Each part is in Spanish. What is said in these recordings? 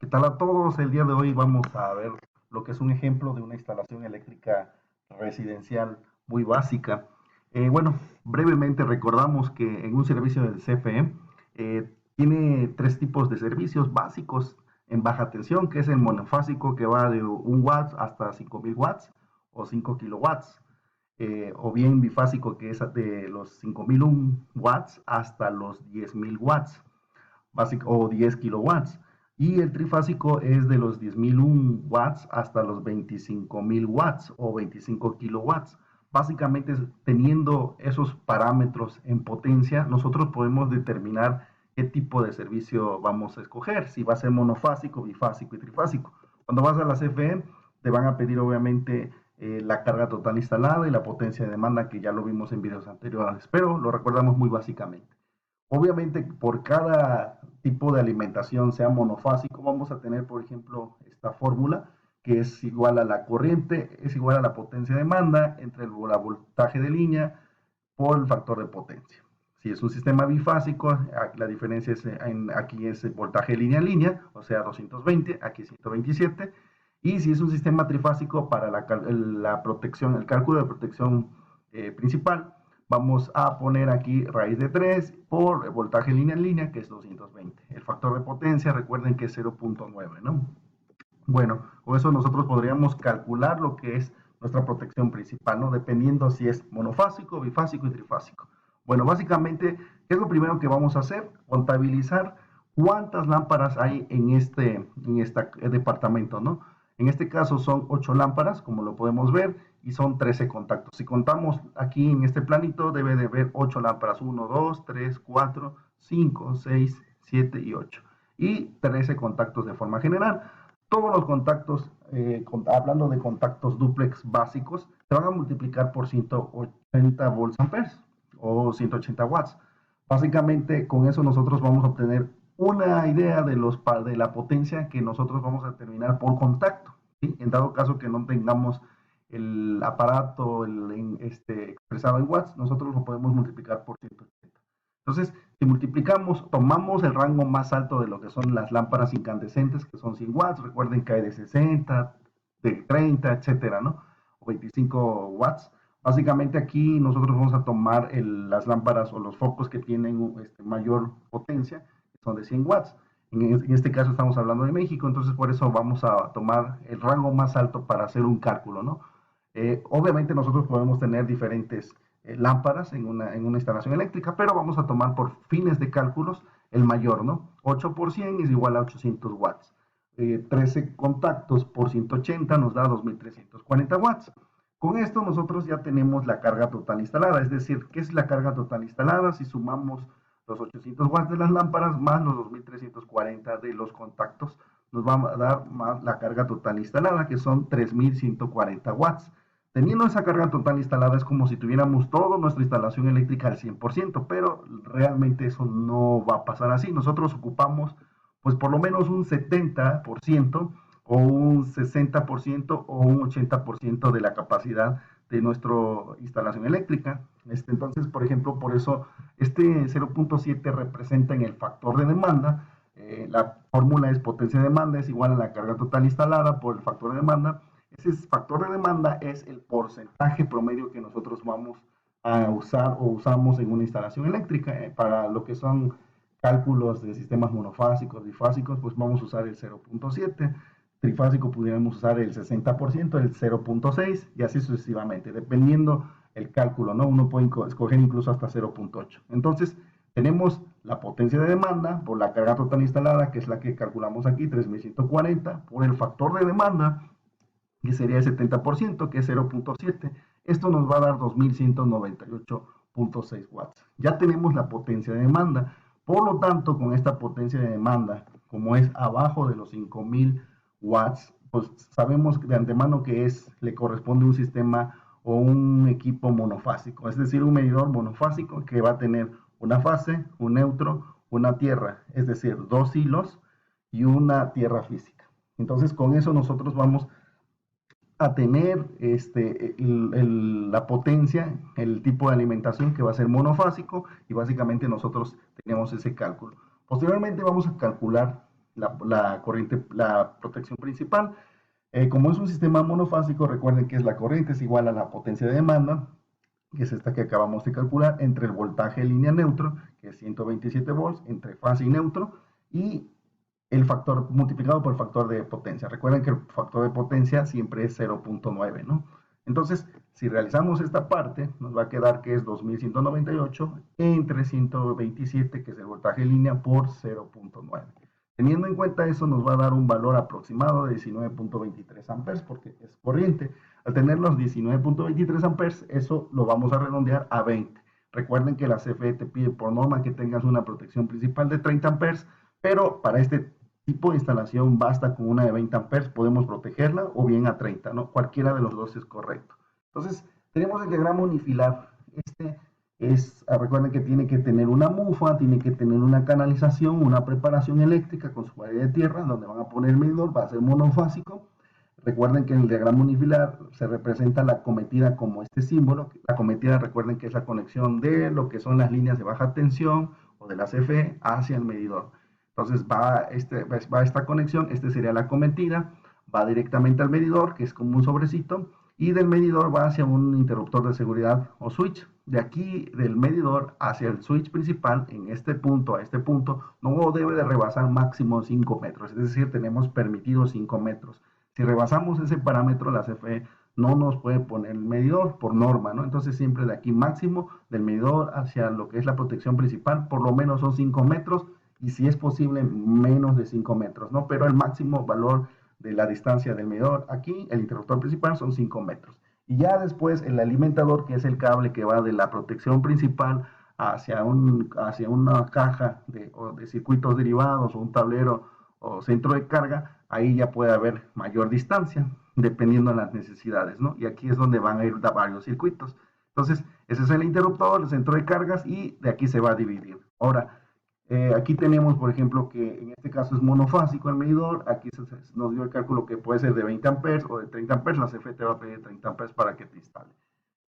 ¿Qué tal a todos? El día de hoy vamos a ver lo que es un ejemplo de una instalación eléctrica residencial muy básica. Bueno, brevemente recordamos que en un servicio del CFE tiene tres tipos de servicios básicos en baja tensión, que es el monofásico que va de 1 watt hasta 5000 watts o 5 kilowatts, o bien bifásico que es de los 5001 watts hasta los 10.000 watts básico, o 10 kilowatts. Y el trifásico es de los 10.001 watts hasta los 25.000 watts o 25 kilowatts. Básicamente, teniendo esos parámetros en potencia, nosotros podemos determinar qué tipo de servicio vamos a escoger, si va a ser monofásico, bifásico y trifásico. Cuando vas a la CFE, te van a pedir obviamente la carga total instalada y la potencia de demanda, que ya lo vimos en videos anteriores, pero lo recordamos muy básicamente. Obviamente, por cada tipo de alimentación, sea monofásico, vamos a tener, por ejemplo, esta fórmula que es igual a la corriente, es igual a la potencia de demanda entre el voltaje de línea por el factor de potencia. Si es un sistema bifásico, la diferencia es aquí es el voltaje de línea a línea, o sea, 220, aquí 127. Y si es un sistema trifásico, para la protección, el cálculo de protección principal, vamos a poner aquí raíz de 3 por voltaje línea en línea, que es 220. El factor de potencia, recuerden que es 0.9, ¿no? Bueno, con eso nosotros podríamos calcular lo que es nuestra protección principal, ¿no? Dependiendo si es monofásico, bifásico y trifásico. Bueno, básicamente, ¿qué es lo primero que vamos a hacer? Contabilizar cuántas lámparas hay en este departamento, ¿no? En este caso son 8 lámparas, como lo podemos ver, y son 13 contactos. Si contamos aquí en este planito, debe de haber 8 lámparas: 1, 2, 3, 4, 5, 6, 7 y 8. Y 13 contactos de forma general. Todos los contactos, hablando de contactos duplex básicos, se van a multiplicar por 180 volts amperes o 180 watts. Básicamente, con eso nosotros vamos a obtener una idea de la potencia que nosotros vamos a determinar por contacto, ¿sí? En dado caso que no tengamos el aparato expresado en watts, nosotros lo podemos multiplicar por 180. Entonces, si multiplicamos, tomamos el rango más alto de lo que son las lámparas incandescentes, que son 100 watts, recuerden que hay de 60, de 30, etcétera, ¿no? O 25 watts. Básicamente aquí nosotros vamos a tomar las lámparas o los focos que tienen mayor potencia, que son de 100 watts. En este caso estamos hablando de México, entonces por eso vamos a tomar el rango más alto para hacer un cálculo, ¿no? Obviamente nosotros podemos tener diferentes lámparas en una instalación eléctrica, pero vamos a tomar por fines de cálculos el mayor, ¿no? 8 por 100 es igual a 800 watts. 13 contactos por 180 nos da 2340 watts. Con esto nosotros ya tenemos la carga total instalada, es decir, ¿qué es la carga total instalada? Si sumamos los 800 watts de las lámparas más los 2340 de los contactos, nos va a dar más la carga total instalada, que son 3140 watts. Teniendo esa carga total instalada es como si tuviéramos toda nuestra instalación eléctrica al 100%, pero realmente eso no va a pasar así. Nosotros ocupamos pues por lo menos un 70% o un 60% o un 80% de la capacidad de nuestra instalación eléctrica. Entonces, por ejemplo, por eso este 0.7 representa en el factor de demanda. La fórmula es potencia de demanda es igual a la carga total instalada por el factor de demanda. Ese factor de demanda es el porcentaje promedio que nosotros vamos a usar o usamos en una instalación eléctrica. Para lo que son cálculos de sistemas monofásicos, bifásicos, pues vamos a usar el 0.7. Trifásico pudiéramos usar el 60%, el 0.6 y así sucesivamente, dependiendo el cálculo, ¿no? Uno puede escoger incluso hasta 0.8. Entonces, tenemos la potencia de demanda por la carga total instalada, que es la que calculamos aquí, 3140, por el factor de demanda, que sería el 70%, que es 0.7. Esto nos va a dar 2198.6 watts. Ya tenemos la potencia de demanda. Por lo tanto, con esta potencia de demanda, como es abajo de los 5000 watts, pues sabemos de antemano que le corresponde un sistema o un equipo monofásico, es decir, un medidor monofásico que va a tener una fase, un neutro, una tierra, es decir, dos hilos y una tierra física. Entonces, con eso nosotros vamos a tener la potencia, el tipo de alimentación que va a ser monofásico, y básicamente nosotros tenemos ese cálculo. Posteriormente vamos a calcular la corriente, la protección principal. Como es un sistema monofásico, recuerden que es la corriente es igual a la potencia de demanda, que es esta que acabamos de calcular, entre el voltaje de línea neutro, que es 127 volts, entre fase y neutro, y el factor multiplicado por el factor de potencia. Recuerden que el factor de potencia siempre es 0.9, ¿no? Entonces, si realizamos esta parte, nos va a quedar que es 2198 entre 127, que es el voltaje de línea, por 0.9. Teniendo en cuenta eso, nos va a dar un valor aproximado de 19.23 amperes, porque es corriente. Al tener los 19.23 amperes, eso lo vamos a redondear a 20. Recuerden que la CFE te pide por norma que tengas una protección principal de 30 amperes, pero para este tipo de instalación basta con una de 20 amperes, podemos protegerla o bien a 30, ¿no? Cualquiera de los dos es correcto. Entonces, tenemos el diagrama unifilar. Recuerden que tiene que tener una mufa, tiene que tener una canalización, una preparación eléctrica con su pared de tierra, donde van a poner el medidor, va a ser monofásico. Recuerden que en el diagrama unifilar se representa la cometida como este símbolo. La cometida, recuerden que es la conexión de lo que son las líneas de baja tensión o de la CFE hacia el medidor. Entonces va esta conexión, sería la cometida, va directamente al medidor, que es como un sobrecito, y del medidor va hacia un interruptor de seguridad o switch. De aquí, del medidor hacia el switch principal, en este punto a este punto, no debe de rebasar máximo 5 metros, es decir, tenemos permitido 5 metros. Si rebasamos ese parámetro, la CFE no nos puede poner el medidor por norma, ¿no? Entonces siempre de aquí máximo, del medidor hacia lo que es la protección principal, por lo menos son 5 metros, y si es posible menos de 5 metros, ¿no? Pero el máximo valor de la distancia del medidor aquí, el interruptor principal, son 5 metros. Y ya después el alimentador, que es el cable que va de la protección principal hacia una caja de circuitos derivados o un tablero o centro de carga, ahí ya puede haber mayor distancia, dependiendo de las necesidades, ¿no? Y aquí es donde van a ir varios circuitos. Entonces, ese es el interruptor, el centro de cargas, y de aquí se va a dividir. Ahora, aquí tenemos, por ejemplo, que en este caso es monofásico el medidor. Aquí nos dio el cálculo que puede ser de 20 amperes o de 30 amperes. La CFE te va a pedir 30 amperes para que te instale.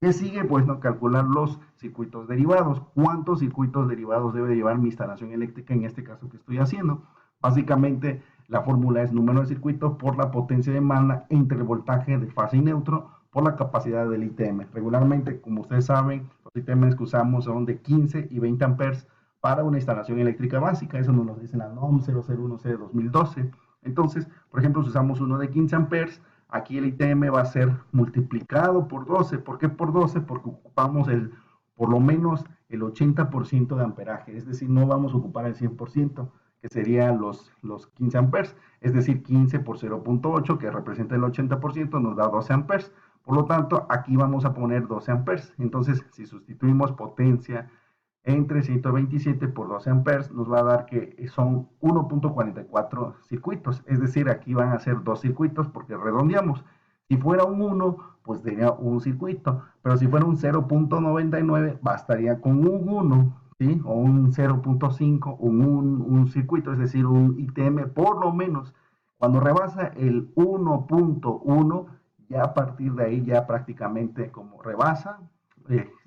¿Qué sigue? Pues no, calcular los circuitos derivados. ¿Cuántos circuitos derivados debe llevar mi instalación eléctrica en este caso que estoy haciendo? Básicamente, la fórmula es número de circuito por la potencia de demanda entre el voltaje de fase y neutro por la capacidad del ITM. Regularmente, como ustedes saben, los ITMs que usamos son de 15 y 20 amperes para una instalación eléctrica básica. Eso nos lo dice la NOM 001C de 2012. Entonces, por ejemplo, si usamos uno de 15 amperes, aquí el ITM va a ser multiplicado por 12. ¿Por qué por 12? Porque ocupamos por lo menos el 80% de amperaje, es decir, no vamos a ocupar el 100%, que serían los 15 amperes, es decir, 15 por 0.8, que representa el 80%, nos da 12 amperes. Por lo tanto, aquí vamos a poner 12 amperes. Entonces, si sustituimos potencia entre 127 por 12 amperes, nos va a dar que son 1.44 circuitos, es decir, aquí van a ser dos circuitos porque redondeamos. Si fuera un 1, pues tenía un circuito, pero si fuera un 0.99, bastaría con un 1, ¿sí? O un 0.5, un circuito, es decir, un ITM por lo menos. Cuando rebasa el 1.1, ya a partir de ahí ya prácticamente como rebasa,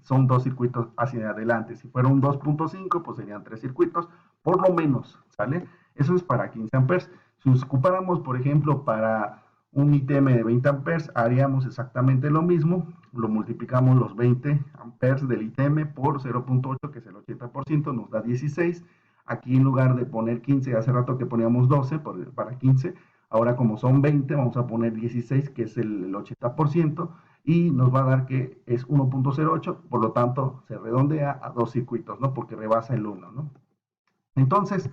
son dos circuitos hacia adelante. Si fuera un 2.5, pues serían tres circuitos, por lo menos, ¿sale? Eso es para 15 amperes. Si nos ocupáramos, por ejemplo, para un ITM de 20 amperes, haríamos exactamente lo mismo. Lo multiplicamos los 20 amperes del ITM por 0.8, que es el 80%, nos da 16. Aquí en lugar de poner 15, hace rato que poníamos 12 para 15, ahora como son 20, vamos a poner 16, que es el 80%, y nos va a dar que es 1.08, por lo tanto se redondea a dos circuitos, ¿no? Porque rebasa el 1, ¿no? Entonces,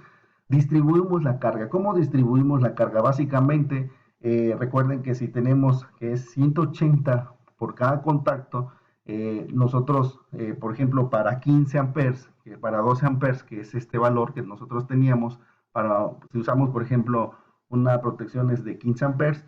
distribuimos la carga. ¿Cómo distribuimos la carga? Básicamente, recuerden que si tenemos que es 180 por cada contacto, nosotros, por ejemplo, para 15 amperes, para 12 amperes, que es este valor que nosotros teníamos, si usamos, por ejemplo, una protección es de 15 amperes,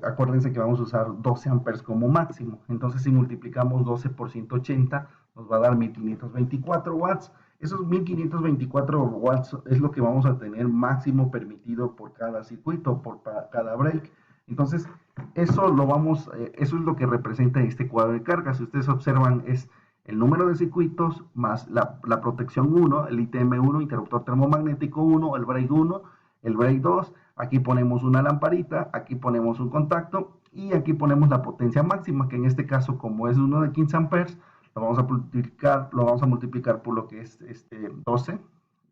acuérdense que vamos a usar 12 amperes como máximo. Entonces, si multiplicamos 12 por 180, nos va a dar 1524 watts. Esos 1524 watts es lo que vamos a tener máximo permitido por cada circuito, por cada break. Entonces, eso es lo que representa este cuadro de carga. Si ustedes observan, es el número de circuitos más la protección 1, el ITM 1, interruptor termomagnético 1, el break 1, el break 2, aquí ponemos una lamparita, aquí ponemos un contacto y aquí ponemos la potencia máxima, que en este caso, como es uno de 15 amperes, lo vamos a multiplicar por lo que es 12,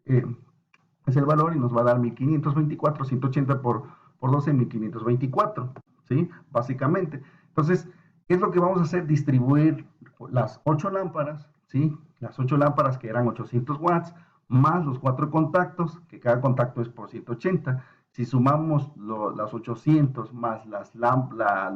es el valor y nos va a dar 1524, 180 por 12, 1524, ¿sí? Básicamente. Entonces, ¿qué es lo que vamos a hacer? Distribuir las 8 lámparas, ¿sí? Las 8 lámparas que eran 800 watts, más los 4 contactos, que cada contacto es por 180. Si sumamos las 800 más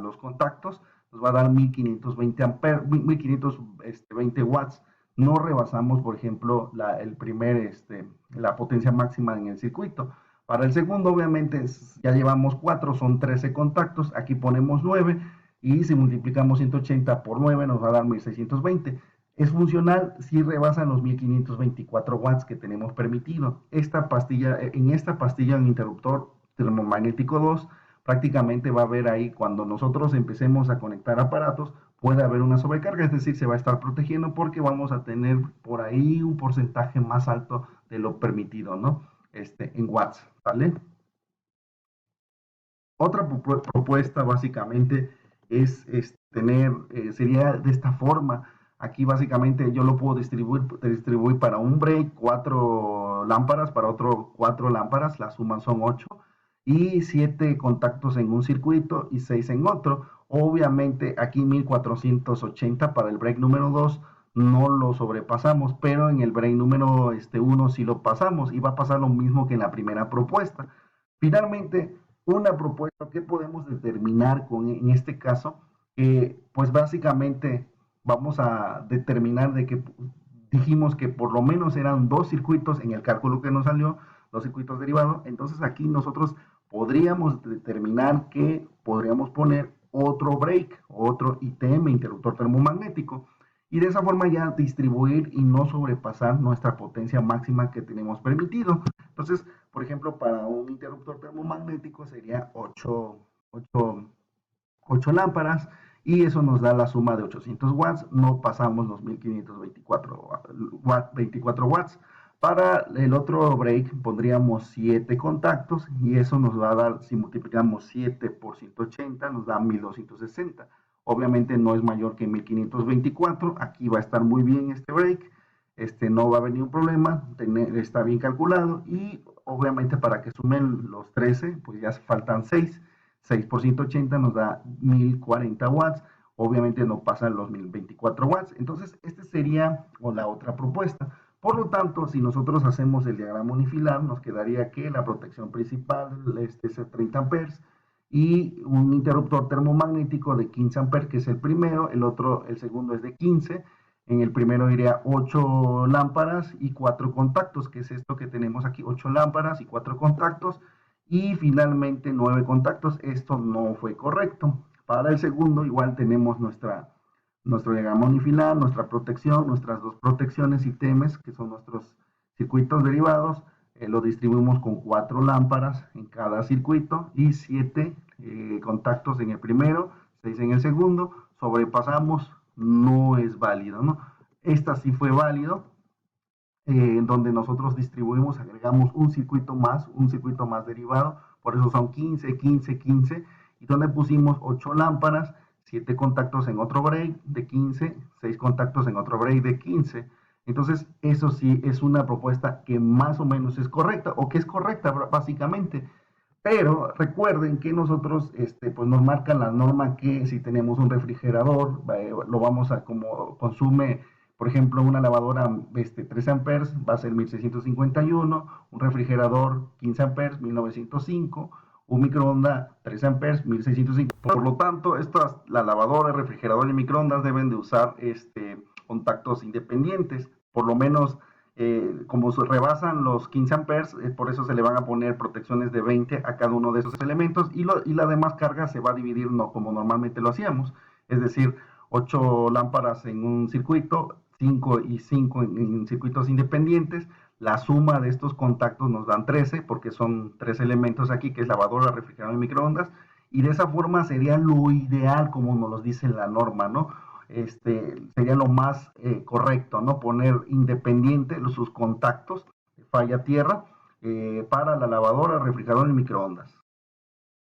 los contactos, nos va a dar 1520 amperes, 1520 watts. No rebasamos, por ejemplo, la potencia máxima en el circuito. Para el segundo, obviamente, ya llevamos 4, son 13 contactos. Aquí ponemos 9 y si multiplicamos 180 por 9 nos va a dar 1620. Es funcional si rebasan los 1524 watts que tenemos permitido. En esta pastilla, un interruptor termomagnético 2, prácticamente va a haber ahí, cuando nosotros empecemos a conectar aparatos, puede haber una sobrecarga, es decir, se va a estar protegiendo porque vamos a tener por ahí un porcentaje más alto de lo permitido, ¿no? En watts, ¿vale? Otra propuesta básicamente sería de esta forma. Aquí básicamente yo lo puedo distribuir para un break, 4 lámparas, para otro 4 lámparas, la suma son 8, y 7 contactos en un circuito y 6 en otro. Obviamente aquí 1480 para el break número 2 no lo sobrepasamos, pero en el break número 1 sí lo pasamos y va a pasar lo mismo que en la primera propuesta. Finalmente, una propuesta que podemos determinar en este caso, pues básicamente vamos a determinar de que dijimos que por lo menos eran 2 circuitos en el cálculo que nos salió, 2 circuitos derivados. Entonces aquí nosotros podríamos determinar que podríamos poner otro break, otro ITM, interruptor termomagnético, y de esa forma ya distribuir y no sobrepasar nuestra potencia máxima que tenemos permitido. Entonces, por ejemplo, para un interruptor termomagnético sería 8 lámparas y eso nos da la suma de 800 watts, no pasamos los 1524 watts. Para el otro break pondríamos 7 contactos y eso nos va a dar, si multiplicamos 7 por 180, nos da 1260. Obviamente no es mayor que 1524, aquí va a estar muy bien este break, no va a haber ningún problema, está bien calculado y obviamente para que sumen los 13, pues ya faltan 6. 6 por 180 nos da 1040 watts, obviamente no pasan los 1024 watts, entonces sería la otra propuesta. Por lo tanto, si nosotros hacemos el diagrama unifilar, nos quedaría que la protección principal es 30 amperes y un interruptor termomagnético de 15 amperes, que es el primero, el segundo es de 15. En el primero iría 8 lámparas y 4 contactos, que es esto que tenemos aquí, 8 lámparas y 4 contactos, y finalmente 9 contactos. Esto no fue correcto. Para el segundo igual tenemos nuestro diagrama unifilar, nuestra protección, nuestras dos protecciones y temes, que son nuestros circuitos derivados. Lo distribuimos con 4 lámparas en cada circuito y 7 contactos en el primero, 6 en el segundo. Sobrepasamos, no es válido, ¿no? Esta sí fue válido, en donde nosotros distribuimos, agregamos un circuito más derivado, por eso son 15, 15, 15, y donde pusimos 8 lámparas, 7 contactos en otro break de 15, 6 contactos en otro break de 15. Entonces, eso sí es una propuesta que más o menos es correcta, o que es correcta básicamente. Pero recuerden que nosotros, pues nos marcan la norma que si tenemos un refrigerador, lo vamos a, como consume, por ejemplo, una lavadora 13 amperes, va a ser 1651, un refrigerador 15 amperes, 1905, un microondas 13 amperes, 1605. Por lo tanto, la lavadora, el refrigerador y el microondas deben de usar contactos independientes, por lo menos como rebasan los 15 amperes, por eso se le van a poner protecciones de 20 a cada uno de esos elementos y la demás carga se va a dividir no como normalmente lo hacíamos, es decir, 8 lámparas en un circuito, 5 y 5 en circuitos independientes. La suma de estos contactos nos dan 13 porque son 3 elementos aquí, que es lavadora, refrigerador y microondas, y de esa forma sería lo ideal como nos lo dice la norma, ¿no? Sería lo más correcto, ¿no? Poner independiente sus contactos, falla tierra, para la lavadora, refrigerador y microondas.